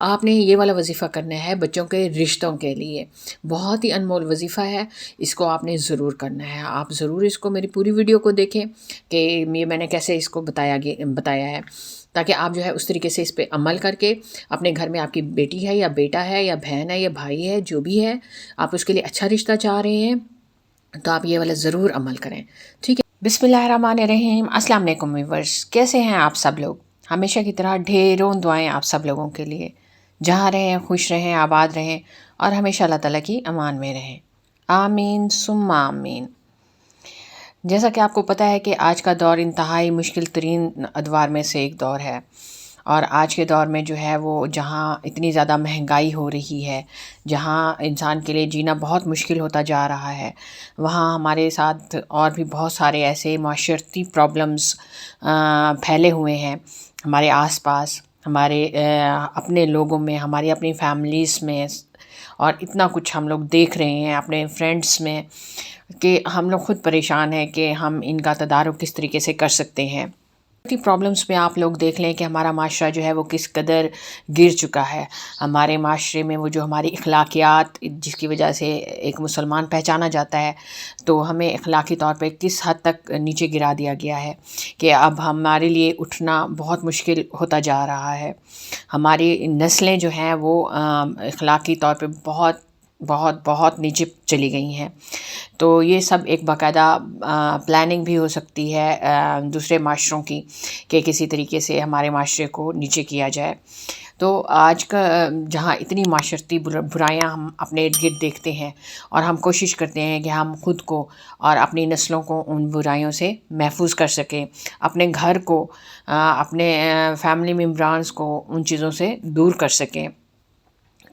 آپ نے یہ والا وظیفہ کرنا ہے بچوں کے رشتوں کے لیے، بہت ہی انمول وظیفہ ہے، اس کو آپ نے ضرور کرنا ہے۔ آپ ضرور اس کو میری پوری ویڈیو کو دیکھیں کہ یہ میں نے کیسے اس کو بتایا ہے، تاکہ آپ جو ہے اس طریقے سے اس پہ عمل کر کے اپنے گھر میں آپ کی بیٹی ہے یا بیٹا ہے یا بہن ہے یا بھائی ہے، جو بھی ہے، آپ اس کے لیے اچھا رشتہ چاہ رہے ہیں تو آپ یہ والا ضرور عمل کریں، ٹھیک ہے؟ بسم اللہ الرحمن الرحیم۔ السلام علیکم ویورس، کیسے ہیں آپ سب لوگ؟ ہمیشہ کی طرح ڈھیروں دعائیں آپ سب لوگوں کے لیے، جہاں رہیں خوش رہیں، آباد رہیں اور ہمیشہ اللہ تعالیٰ کی امان میں رہیں، آمین ثم آمین۔ جیسا کہ آپ کو پتہ ہے کہ آج کا دور انتہائی مشکل ترین ادوار میں سے ایک دور ہے، اور آج کے دور میں جو ہے وہ جہاں اتنی زیادہ مہنگائی ہو رہی ہے، جہاں انسان کے لیے جینا بہت مشکل ہوتا جا رہا ہے، وہاں ہمارے ساتھ اور بھی بہت سارے ایسے معاشرتی پرابلمز پھیلے ہوئے ہیں ہمارے آس پاس، ہمارے اپنے لوگوں میں، ہماری اپنی فیملیز میں، اور اتنا کچھ ہم لوگ دیکھ رہے ہیں اپنے فرینڈس میں کہ ہم لوگ خود پریشان ہیں کہ ہم ان کا تدارک کس طریقے سے کر سکتے ہیں۔ پرابلمس میں آپ لوگ دیکھ لیں کہ ہمارا معاشرہ جو ہے وہ کس قدر گر چکا ہے۔ ہمارے معاشرے میں وہ جو ہماری اخلاقیات، جس کی وجہ سے ایک مسلمان پہچانا جاتا ہے، تو ہمیں اخلاقی طور پہ کس حد تک نیچے گرا دیا گیا ہے کہ اب ہمارے لیے اٹھنا بہت مشکل ہوتا جا رہا ہے۔ ہماری نسلیں جو ہیں وہ اخلاقی طور پہ بہت بہت بہت نیچے چلی گئی ہیں۔ تو یہ سب ایک باقاعدہ پلاننگ بھی ہو سکتی ہے دوسرے معاشروں کی، کہ کسی طریقے سے ہمارے معاشرے کو نیچے کیا جائے۔ تو آج کا جہاں اتنی معاشرتی برائیاں ہم اپنے ارد گرد دیکھتے ہیں، اور ہم کوشش کرتے ہیں کہ ہم خود کو اور اپنی نسلوں کو ان برائیوں سے محفوظ کر سکیں، اپنے گھر کو، اپنے فیملی ممبرانس کو ان چیزوں سے دور کر سکیں۔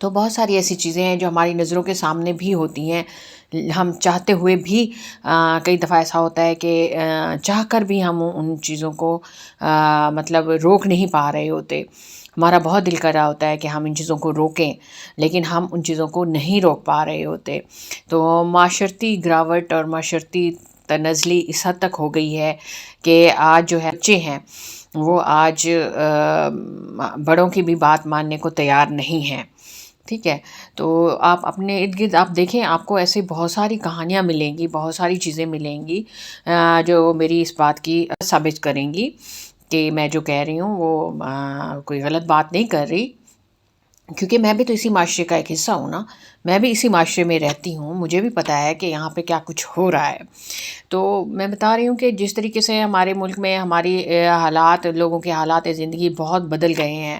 تو بہت ساری ایسی چیزیں ہیں جو ہماری نظروں کے سامنے بھی ہوتی ہیں، ہم چاہتے ہوئے بھی کئی دفعہ ایسا ہوتا ہے کہ چاہ کر بھی ہم ان چیزوں کو مطلب روک نہیں پا رہے ہوتے۔ ہمارا بہت دل کر رہا ہوتا ہے کہ ہم ان چیزوں کو روکیں، لیکن ہم ان چیزوں کو نہیں روک پا رہے ہوتے۔ تو معاشرتی گراوٹ اور معاشرتی تنزلی اس حد تک ہو گئی ہے کہ آج جو ہے بچے ہیں وہ آج بڑوں کی بھی بات ماننے کو تیار نہیں ہیں، ٹھیک ہے؟ تو آپ اپنے ارد گرد آپ دیکھیں، آپ کو ایسی بہت ساری کہانیاں ملیں گی، بہت ساری چیزیں ملیں گی جو میری اس بات کی ثابت کریں گی کہ میں جو کہہ رہی ہوں وہ کوئی غلط بات نہیں کر رہی، کیونکہ میں بھی تو اسی معاشرے کا ایک حصہ ہوں نا، میں بھی اسی معاشرے میں رہتی ہوں، مجھے بھی پتہ ہے کہ یہاں پہ کیا کچھ ہو رہا ہے۔ تو میں بتا رہی ہوں کہ جس طریقے سے ہمارے ملک میں ہماری حالات، لوگوں کے حالات زندگی بہت بدل گئے ہیں،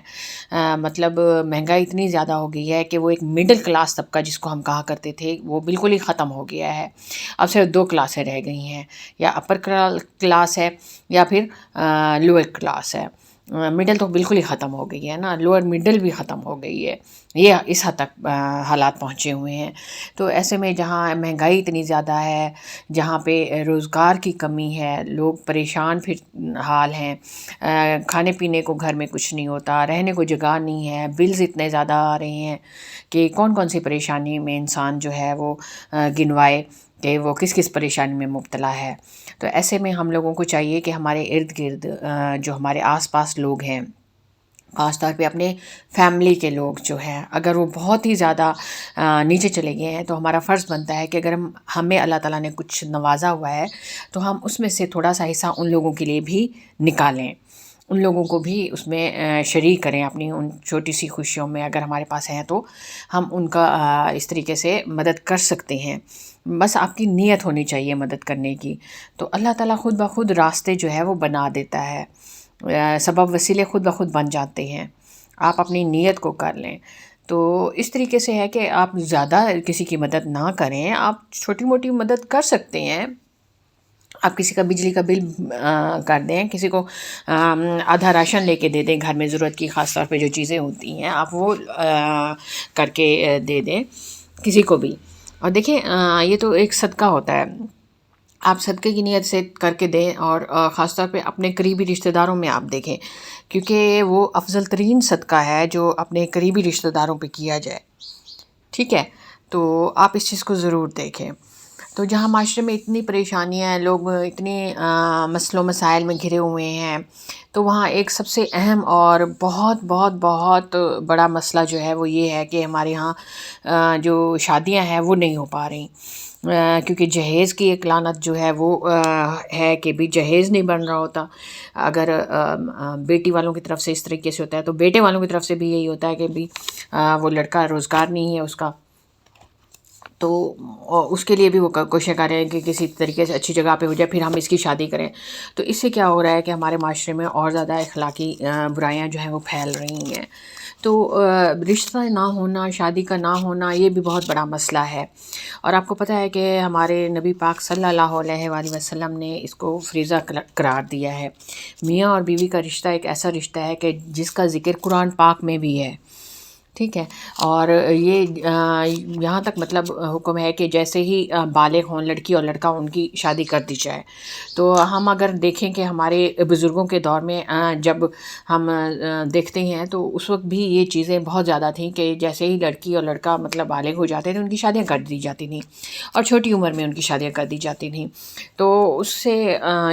مطلب مہنگائی اتنی زیادہ ہو گئی ہے کہ وہ ایک مڈل کلاس طبقہ جس کو ہم کہا کرتے تھے وہ بالکل ہی ختم ہو گیا ہے۔ اب صرف دو کلاسیں رہ گئی ہیں، یا اپر کلاس ہے یا پھر لوور کلاس ہے۔ مڈل تو بالکل ہی ختم ہو گئی ہے نا، لوور مڈل بھی ختم ہو گئی ہے، یہ اس حد تک حالات پہنچے ہوئے ہیں۔ تو ایسے میں جہاں مہنگائی اتنی زیادہ ہے، جہاں پہ روزگار کی کمی ہے، لوگ پریشان پھر حال ہیں، کھانے پینے کو گھر میں کچھ نہیں ہوتا، رہنے کو جگہ نہیں ہے، بلز اتنے زیادہ آ رہے ہیں کہ کون کون سی پریشانی میں انسان جو ہے وہ گنوائے کہ وہ کس کس پریشانی میں مبتلا ہے۔ تو ایسے میں ہم لوگوں کو چاہیے کہ ہمارے ارد گرد جو ہمارے آس پاس لوگ ہیں، خاص طور پہ اپنے فیملی کے لوگ جو ہیں، اگر وہ بہت ہی زیادہ نیچے چلے گئے ہیں تو ہمارا فرض بنتا ہے کہ اگر ہمیں اللہ تعالیٰ نے کچھ نوازا ہوا ہے تو ہم اس میں سے تھوڑا سا حصہ ان لوگوں کے لیے بھی نکالیں، ان لوگوں کو بھی اس میں شریک کریں اپنی ان چھوٹی سی خوشیوں میں، اگر ہمارے پاس ہیں تو ہم ان کا اس طریقے سے مدد کر سکتے ہیں۔ بس آپ کی نیت ہونی چاہیے مدد کرنے کی، تو اللہ تعالیٰ خود بخود راستے جو ہے وہ بنا دیتا ہے، سبب وسیلے خود بخود بن جاتے ہیں، آپ اپنی نیت کو کر لیں۔ تو اس طریقے سے ہے کہ آپ زیادہ کسی کی مدد نہ کریں، آپ چھوٹی موٹی مدد کر سکتے ہیں، آپ کسی کا بجلی کا بل کر دیں، کسی کو آدھا راشن لے کے دے دیں، گھر میں ضرورت کی خاص طور پہ جو چیزیں ہوتی ہیں آپ وہ کر کے دے دیں کسی کو بھی۔ اور دیکھیں یہ تو ایک صدقہ ہوتا ہے، آپ صدقے کی نیت سے کر کے دیں، اور خاص طور پہ اپنے قریبی رشتہ داروں میں آپ دیکھیں، کیونکہ وہ افضل ترین صدقہ ہے جو اپنے قریبی رشتہ داروں پہ کیا جائے، ٹھیک ہے؟ تو آپ اس چیز کو ضرور دیکھیں۔ تو جہاں معاشرے میں اتنی پریشانیاں ہیں، لوگ اتنے مسئلوں مسائل میں گھرے ہوئے ہیں، تو وہاں ایک سب سے اہم اور بہت بہت بہت بڑا مسئلہ جو ہے وہ یہ ہے کہ ہمارے یہاں جو شادیاں ہیں وہ نہیں ہو پا رہی، کیونکہ جہیز کی ایک لعنت جو ہے وہ ہے کہ بھی جہیز نہیں بن رہا ہوتا۔ اگر بیٹی والوں کی طرف سے اس طریقے سے ہوتا ہے تو بیٹے والوں کی طرف سے بھی یہی ہوتا ہے کہ بھی وہ لڑکا روزگار نہیں ہے اس کا، تو اس کے لیے بھی وہ کوششیں کر رہے ہیں کہ کسی طریقے سے اچھی جگہ پہ ہو جائے، پھر ہم اس کی شادی کریں۔ تو اس سے کیا ہو رہا ہے کہ ہمارے معاشرے میں اور زیادہ اخلاقی برائیاں جو ہیں وہ پھیل رہی ہیں۔ تو رشتہ نہ ہونا، شادی کا نہ ہونا، یہ بھی بہت بڑا مسئلہ ہے۔ اور آپ کو پتہ ہے کہ ہمارے نبی پاک صلی اللہ علیہ وآلہ وسلم نے اس کو فریضہ قرار دیا ہے۔ میاں اور بیوی کا رشتہ ایک ایسا رشتہ ہے کہ جس کا ذکر قرآن پاک میں بھی ہے، ٹھیک ہے، اور یہ یہاں تک مطلب حکم ہے کہ جیسے ہی بالغ ہوں لڑکی اور لڑکا ان کی شادی کر دی جائے۔ تو ہم اگر دیکھیں کہ ہمارے بزرگوں کے دور میں جب ہم دیکھتے ہیں تو اس وقت بھی یہ چیزیں بہت زیادہ تھیں کہ جیسے ہی لڑکی اور لڑکا مطلب بالغ ہو جاتے تھے ان کی شادیاں کر دی جاتی تھیں، اور چھوٹی عمر میں ان کی شادیاں کر دی جاتی تھیں۔ تو اس سے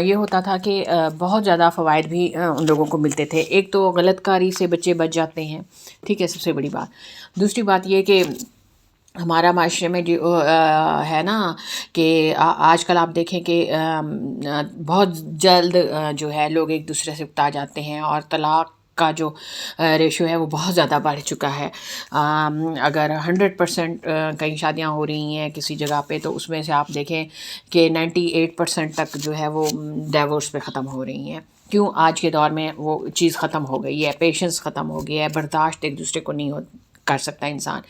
یہ ہوتا تھا کہ بہت زیادہ فوائد بھی ان لوگوں کو ملتے تھے۔ ایک تو غلط کاری سے بچے بچ جاتے ہیں، ٹھیک ہے، سب سے بڑی بات۔ دوسری بات یہ کہ ہمارا معاشرے میں جو ہے نا کہ آج کل آپ دیکھیں کہ بہت جلد جو ہے لوگ ایک دوسرے سے اکتا جاتے ہیں، اور طلاق کا جو ریشو ہے وہ بہت زیادہ بڑھ چکا ہے۔ اگر 100% کئی شادیاں ہو رہی ہیں کسی جگہ پہ تو اس میں سے آپ دیکھیں کہ 98% تک جو ہے وہ ڈیورس پہ ختم ہو رہی ہیں۔ کیوں؟ آج کے دور میں وہ چیز ختم ہو گئی ہے، پیشنس ختم ہو گیا ہے، برداشت ایک دوسرے کو نہیں کر سکتا انسان۔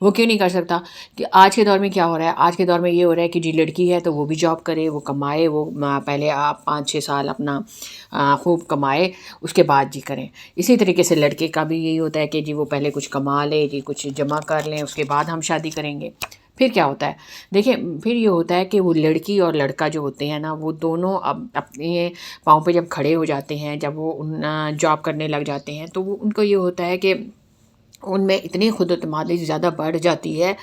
وہ کیوں نہیں کر سکتا؟ کہ آج کے دور میں کیا ہو رہا ہے؟ آج کے دور میں یہ ہو رہا ہے کہ جی لڑکی ہے تو وہ بھی جاب کرے، وہ کمائے، وہ پہلے آپ 5-6 سال اپنا خوب کمائے، اس کے بعد جی کریں۔ اسی طریقے سے لڑکے کا بھی یہی ہوتا ہے کہ جی وہ پہلے کچھ کما لے، جی کچھ جمع کر لیں، اس کے بعد ہم شادی کریں گے۔ پھر کیا ہوتا ہے؟ دیکھیں پھر یہ ہوتا ہے کہ وہ لڑکی اور لڑکا جو ہوتے ہیں نا وہ دونوں اب اپنے پاؤں پہ جب کھڑے ہو جاتے ہیں، جب وہ جاب کرنے لگ جاتے ہیں، تو وہ ان کو یہ ہوتا ہے کہ ان میں اتنی خود اعتمادی زیادہ بڑھ جاتی ہے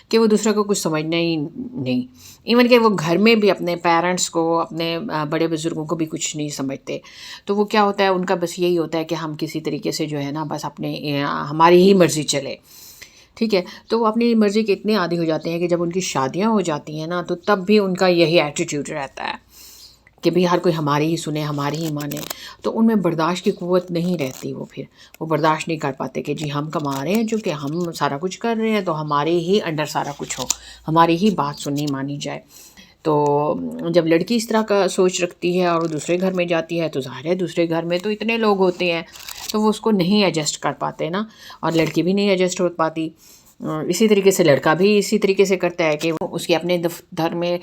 کہ وہ دوسرے کو کچھ سمجھنا ہی نہیں، ایون کہ وہ گھر میں بھی اپنے پیرنٹس کو، اپنے بڑے بزرگوں کو بھی کچھ نہیں سمجھتے۔ تو وہ کیا ہوتا ہے، ان کا بس یہی ہوتا ہے کہ ہم کسی طریقے سے جو ہے نا بس اپنے ہماری ہی مرضی چلے، ٹھیک ہے۔ تو وہ اپنی مرضی کے اتنے عادی ہو جاتے ہیں کہ جب ان کی شادیاں ہو جاتی ہیں نا تو تب بھی ان کا یہی ایٹیٹیوڈ رہتا ہے کہ بھی ہر کوئی ہماری ہی سنے، ہماری ہی مانے۔ تو ان میں برداشت کی قوت نہیں رہتی، پھر وہ برداشت نہیں کر پاتے کہ جی ہم کما رہے ہیں، چونکہ ہم سارا کچھ کر رہے ہیں تو ہمارے ہی انڈر سارا کچھ ہو، ہماری ہی بات سننی مانی جائے۔ تو جب لڑکی اس طرح کا سوچ رکھتی ہے اور وہ دوسرے گھر میں جاتی ہے تو ظاہر ہے دوسرے گھر میں تو اتنے لوگ ہوتے ہیں تو وہ اس کو نہیں ایڈجسٹ کر پاتے نا، اور لڑکی بھی نہیں ایڈجسٹ ہو پاتی۔ اسی طریقے سے لڑکا بھی اسی طریقے سے کرتا ہے کہ وہ اس کے اپنے دفتر میں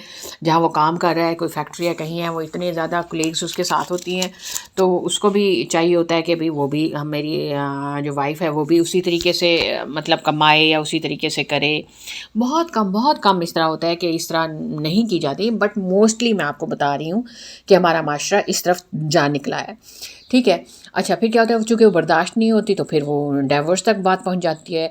جہاں وہ کام کر رہا ہے، کوئی فیکٹری یا کہیں ہے، وہ اتنے زیادہ کولیگس اس کے ساتھ ہوتی ہیں تو اس کو بھی چاہیے ہوتا ہے کہ بھی وہ بھی میری جو وائف ہے وہ بھی اسی طریقے سے مطلب کمائے یا اسی طریقے سے کرے۔ بہت کم اس طرح ہوتا ہے کہ اس طرح نہیں کی جاتی، بٹ موسٹلی میں آپ کو بتا رہی ہوں کہ ہمارا معاشرہ اس طرف جا نکلا ہے، ٹھیک ہے۔ اچھا پھر کیا ہوتا ہے، چونکہ وہ برداشت نہیں ہوتی تو پھر وہ ڈیورس تک بات پہنچ جاتی ہے،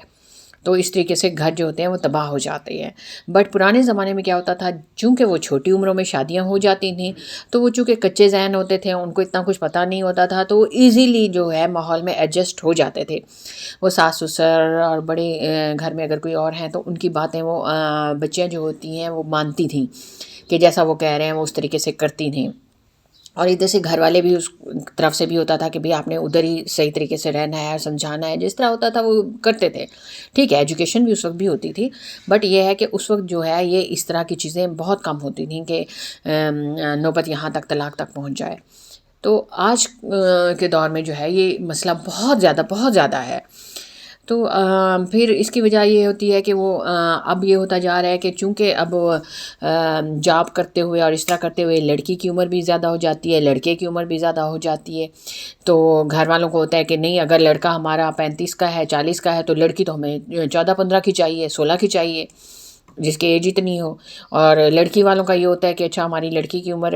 تو اس طریقے سے گھر جو ہوتے ہیں وہ تباہ ہو جاتے ہیں۔ بٹ پرانے زمانے میں کیا ہوتا تھا، چونکہ وہ چھوٹی عمروں میں شادیاں ہو جاتی تھیں تو وہ چونکہ کچے ذہن ہوتے تھے، ان کو اتنا کچھ پتہ نہیں ہوتا تھا، تو وہ ایزیلی جو ہے ماحول میں ایڈجسٹ ہو جاتے تھے۔ وہ ساس سسر اور بڑے گھر میں اگر کوئی اور ہیں تو ان کی باتیں وہ بچیاں جو ہوتی ہیں وہ مانتی تھیں کہ جیسا وہ کہہ رہے ہیں وہ اس طریقے سے کرتی تھیں۔ اور ادھر سے گھر والے بھی اس طرف سے بھی ہوتا تھا کہ بھئی آپ نے ادھر ہی صحیح طریقے سے رہنا ہے اور سمجھانا ہے، جس طرح ہوتا تھا وہ کرتے تھے، ٹھیک ہے۔ ایجوکیشن بھی اس وقت بھی ہوتی تھی، بٹ یہ ہے کہ اس وقت جو ہے یہ اس طرح کی چیزیں بہت کم ہوتی تھیں کہ نوبت یہاں تک طلاق تک پہنچ جائے۔ تو آج کے دور میں جو ہے یہ مسئلہ بہت زیادہ ہے۔ تو پھر اس کی وجہ یہ ہوتی ہے کہ وہ اب یہ ہوتا جا رہا ہے کہ چونکہ اب جاب کرتے ہوئے اور اس طرح کرتے ہوئے لڑکی کی عمر بھی زیادہ ہو جاتی ہے، لڑکے کی عمر بھی زیادہ ہو جاتی ہے، تو گھر والوں کو ہوتا ہے کہ نہیں، اگر لڑکا ہمارا 35 کا ہے، 40 کا ہے تو لڑکی تو ہمیں 14-15 کی چاہیے، 16 کی چاہیے، جس کی ایج اتنی ہو۔ اور لڑکی والوں کا یہ ہوتا ہے کہ اچھا ہماری لڑکی کی عمر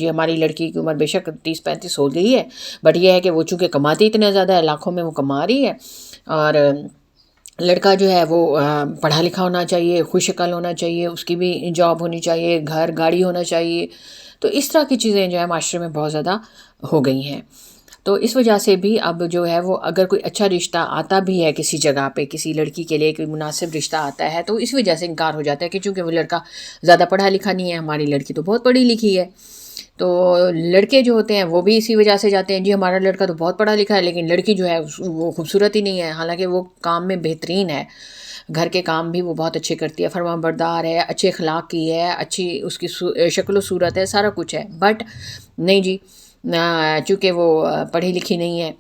ہماری لڑکی کی عمر بے شک 30-35 ہو گئی ہے، بٹ یہ ہے کہ وہ چونکہ کماتی اتنا زیادہ ہے، لاکھوں میں وہ کما رہی ہے، اور لڑکا جو ہے وہ پڑھا لکھا ہونا چاہیے، خوش عقل ہونا چاہیے، اس کی بھی جاب ہونی چاہیے، گھر گاڑی ہونا چاہیے. تو اس طرح کی چیزیں جو ہے معاشرے میں بہت زیادہ ہو گئی ہیں. تو اس وجہ سے بھی اب جو ہے وہ اگر کوئی اچھا رشتہ آتا بھی ہے کسی جگہ پہ، کسی لڑکی کے لیے کوئی مناسب رشتہ آتا ہے، تو اس وجہ سے انکار ہو جاتا ہے کہ چونکہ وہ لڑکا زیادہ پڑھا لکھا نہیں ہے، ہماری لڑکی تو بہت پڑھی لکھی ہے. تو لڑکے جو ہوتے ہیں وہ بھی اسی وجہ سے جاتے ہیں، جی ہمارا لڑکا تو بہت پڑھا لکھا ہے لیکن لڑکی جو ہے وہ خوبصورت ہی نہیں ہے، حالانکہ وہ کام میں بہترین ہے، گھر کے کام بھی وہ بہت اچھے کرتی ہے، فرما بردار ہے، اچھے اخلاق کی ہے، اچھی اس کی شکل و صورت ہے، سارا کچھ ہے. بٹ نہیں جی، چونکہ وہ پڑھی لکھی نہیں ہے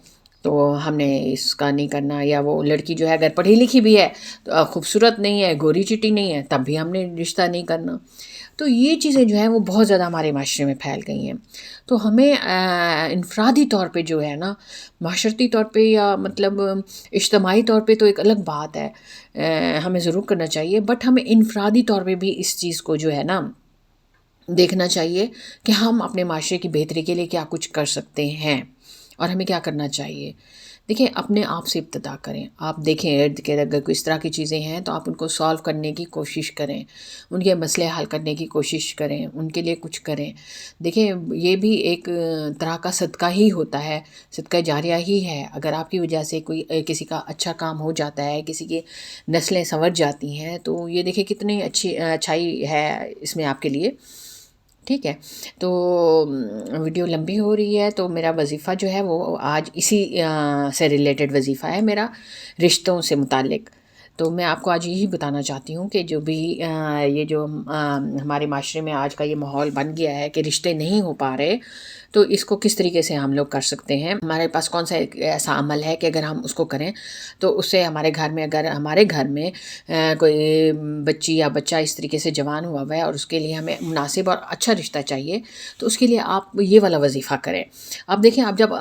تو ہم نے اس کا نہیں کرنا. یا وہ لڑکی جو ہے اگر پڑھی لکھی بھی ہے تو خوبصورت نہیں ہے، گوری چٹی نہیں ہے، تب بھی ہم نے رشتہ نہیں کرنا. تو یہ چیزیں جو ہیں وہ بہت زیادہ ہمارے معاشرے میں پھیل گئی ہیں. تو ہمیں انفرادی طور پہ جو ہے نا، معاشرتی طور پہ یا مطلب اجتماعی طور پہ تو ایک الگ بات ہے، ہمیں ضرور کرنا چاہیے، بٹ ہمیں انفرادی طور پہ بھی اس چیز کو جو ہے نا دیکھنا چاہیے کہ ہم اپنے معاشرے کی بہتری کے لیے کیا کچھ کر سکتے ہیں اور ہمیں کیا کرنا چاہیے. دیکھیں، اپنے آپ سے ابتدا کریں. آپ دیکھیں ارد گرد اگر کوئی اس طرح کی چیزیں ہیں تو آپ ان کو سالو کرنے کی کوشش کریں، ان کے مسئلے حل کرنے کی کوشش کریں، ان کے لیے کچھ کریں. دیکھیں، یہ بھی ایک طرح کا صدقہ ہی ہوتا ہے، صدقہ جاریہ ہی ہے. اگر آپ کی وجہ سے کوئی کسی کا اچھا کام ہو جاتا ہے، کسی کی نسلیں سنور جاتی ہیں، تو یہ دیکھیں کتنی اچھائی ہے اس میں آپ کے لیے. ٹھیک ہے، تو ویڈیو لمبی ہو رہی ہے تو میرا وظیفہ جو ہے وہ آج اسی سے ریلیٹڈ وظیفہ ہے میرا، رشتوں سے متعلق. تو میں آپ کو آج یہی بتانا چاہتی ہوں کہ جو بھی یہ جو ہمارے معاشرے میں آج کا یہ ماحول بن گیا ہے کہ رشتے نہیں ہو پا رہے، تو اس کو کس طریقے سے ہم لوگ کر سکتے ہیں. ہمارے پاس کون سا ایک ایسا عمل ہے کہ اگر ہم اس کو کریں تو اس سے ہمارے گھر میں، اگر ہمارے گھر میں کوئی بچی یا بچہ اس طریقے سے جوان ہوا ہے اور اس کے لیے ہمیں مناسب اور اچھا رشتہ چاہیے، تو اس کے لیے آپ یہ والا وظیفہ کریں. آپ دیکھیں، آپ جب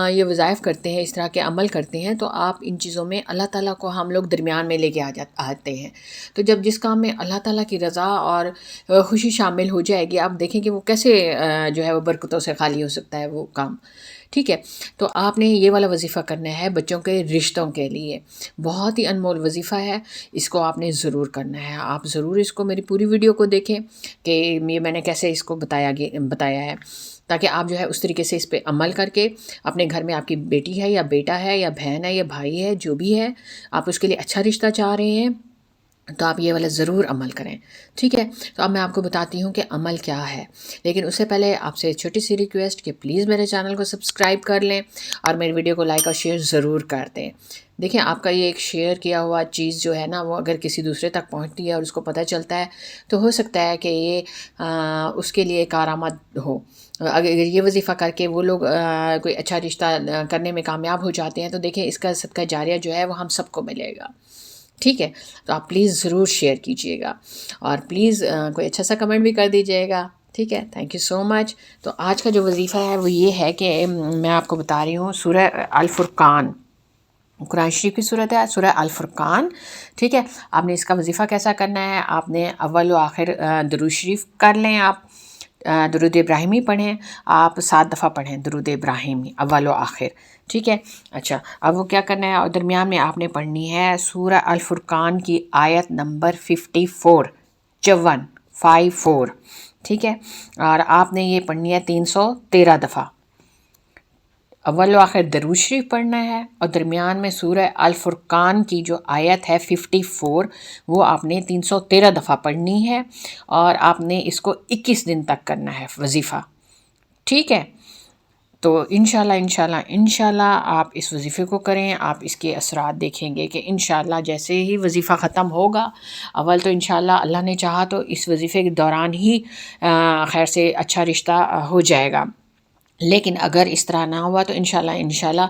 یہ وظائف کرتے ہیں، اس طرح کے عمل کرتے ہیں، تو آپ ان چیزوں میں اللہ تعالیٰ کو ہم لوگ درمیان میں لے کے آتے ہیں. تو جب جس کام میں اللہ تعالیٰ کی رضا اور خوشی شامل ہو جائے گی، آپ دیکھیں کہ وہ کیسے جو ہے وہ برکتوں سے خالی ہو سکتا ہے وہ کام. ٹھیک ہے، تو آپ نے یہ والا وظیفہ کرنا ہے بچوں کے رشتوں کے لیے. بہت ہی انمول وظیفہ ہے، اس کو آپ نے ضرور کرنا ہے. آپ ضرور اس کو میری پوری ویڈیو کو دیکھیں کہ یہ میں نے کیسے اس کو بتایا ہے، تاکہ آپ جو ہے اس طریقے سے اس پہ عمل کر کے اپنے گھر میں، آپ کی بیٹی ہے یا بیٹا ہے یا بہن ہے یا بھائی ہے، جو بھی ہے، آپ اس کے لیے اچھا رشتہ چاہ رہے ہیں تو آپ یہ والا ضرور عمل کریں. ٹھیک ہے، تو اب میں آپ کو بتاتی ہوں کہ عمل کیا ہے. لیکن اس سے پہلے آپ سے چھوٹی سی ریکویسٹ کہ پلیز میرے چینل کو سبسکرائب کر لیں اور میری ویڈیو کو لائک اور شیئر ضرور کر دیں. دیکھیں، آپ کا یہ ایک شیئر کیا ہوا چیز جو ہے نا، وہ اگر کسی دوسرے تک پہنچتی ہے اور اس کو پتہ چلتا ہے، تو ہو سکتا ہے کہ یہ اس کے لیے کارآمد ہو. اگر یہ وظیفہ کر کے وہ لوگ کوئی اچھا رشتہ کرنے میں کامیاب ہو جاتے ہیں، تو دیکھیں اس کا صدقہ جاریہ جو ہے وہ ہم سب کو ملے گا. ٹھیک ہے، تو آپ پلیز ضرور شیئر کیجئے گا اور پلیز کوئی اچھا سا کمنٹ بھی کر دیجئے گا. ٹھیک ہے، تھینک یو سو مچ. تو آج کا جو وظیفہ ہے وہ یہ ہے کہ میں آپ کو بتا رہی ہوں سورہ الفرقان، قرآن شریف کی صورت ہے سورہ الفرقان. ٹھیک ہے، آپ نے اس کا وظیفہ کیسا کرنا ہے، آپ نے اول و آخر درود شریف کر لیں، آپ درود ابراہیمی پڑھیں، آپ 7 دفعہ پڑھیں درود ابراہیمی اول و آخر. ٹھیک ہے، اچھا، اب وہ کیا کرنا ہے، اور درمیان میں آپ نے پڑھنی ہے سورہ الفرقان کی آیت نمبر 54. ٹھیک ہے، اور آپ نے یہ پڑھنی ہے 313 دفعہ. اول و آخر درود شریف پڑھنا ہے اور درمیان میں سورہ الفرقان کی جو آیت ہے 54، وہ آپ نے 313 دفعہ پڑھنی ہے، اور آپ نے اس کو 21 دن تک کرنا ہے وظیفہ. ٹھیک ہے، تو انشاءاللہ آپ اس وظیفے کو کریں، آپ اس کے اثرات دیکھیں گے کہ انشاءاللہ جیسے ہی وظیفہ ختم ہوگا، اول تو انشاءاللہ اللہ نے چاہا تو اس وظیفے کے دوران ہی خیر سے اچھا رشتہ ہو جائے گا. لیکن اگر اس طرح نہ ہوا تو انشاءاللہ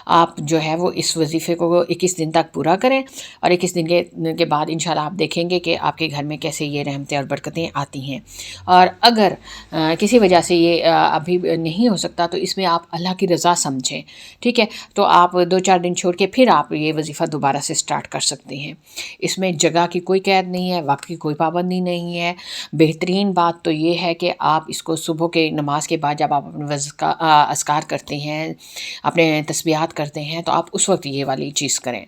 آپ جو ہے وہ اس وظیفے کو 21 دن تک پورا کریں، اور 21 دن کے بعد انشاءاللہ آپ دیکھیں گے کہ آپ کے گھر میں کیسے یہ رحمتیں اور برکتیں آتی ہیں. اور اگر کسی وجہ سے یہ ابھی نہیں ہو سکتا تو اس میں آپ اللہ کی رضا سمجھیں. ٹھیک ہے، تو آپ 2-4 دن چھوڑ کے پھر آپ یہ وظیفہ دوبارہ سے سٹارٹ کر سکتے ہیں. اس میں جگہ کی کوئی قید نہیں ہے، وقت کی کوئی پابندی نہیں ہے. بہترین بات تو یہ ہے کہ آپ اس کو صبح کے نماز کے بعد جب آپ اپنے اذکار کرتے ہیں، اپنے تسبیحات کرتے ہیں، تو آپ اس وقت یہ والی چیز کریں.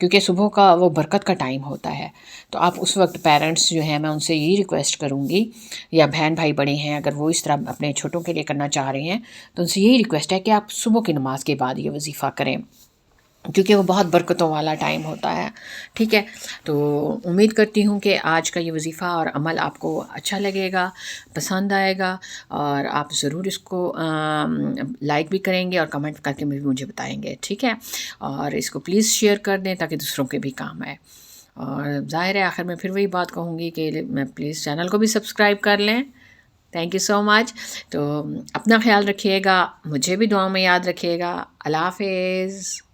کیونکہ صبح کا وہ برکت کا ٹائم ہوتا ہے. تو آپ اس وقت پیرنٹس جو ہیں میں ان سے یہی ریکویسٹ کروں گی، یا بہن بھائی بڑے ہیں اگر وہ اس طرح اپنے چھوٹوں کے لیے کرنا چاہ رہے ہیں تو ان سے یہی ریکویسٹ ہے کہ آپ صبح کی نماز کے بعد یہ وظیفہ کریں، کیونکہ وہ بہت برکتوں والا ٹائم ہوتا ہے. ٹھیک ہے، تو امید کرتی ہوں کہ آج کا یہ وظیفہ اور عمل آپ کو اچھا لگے گا، پسند آئے گا، اور آپ ضرور اس کو لائک بھی کریں گے اور کمنٹ کر کے بھی مجھے بتائیں گے. ٹھیک ہے، اور اس کو پلیز شیئر کر دیں تاکہ دوسروں کے بھی کام آئے. اور ظاہر ہے آخر میں پھر وہی بات کہوں گی کہ میں پلیز چینل کو بھی سبسکرائب کر لیں. تھینک یو سو مچ. تو اپنا خیال رکھیے گا، مجھے بھی دعاؤں میں یاد رکھیے گا. اللہ حافظ.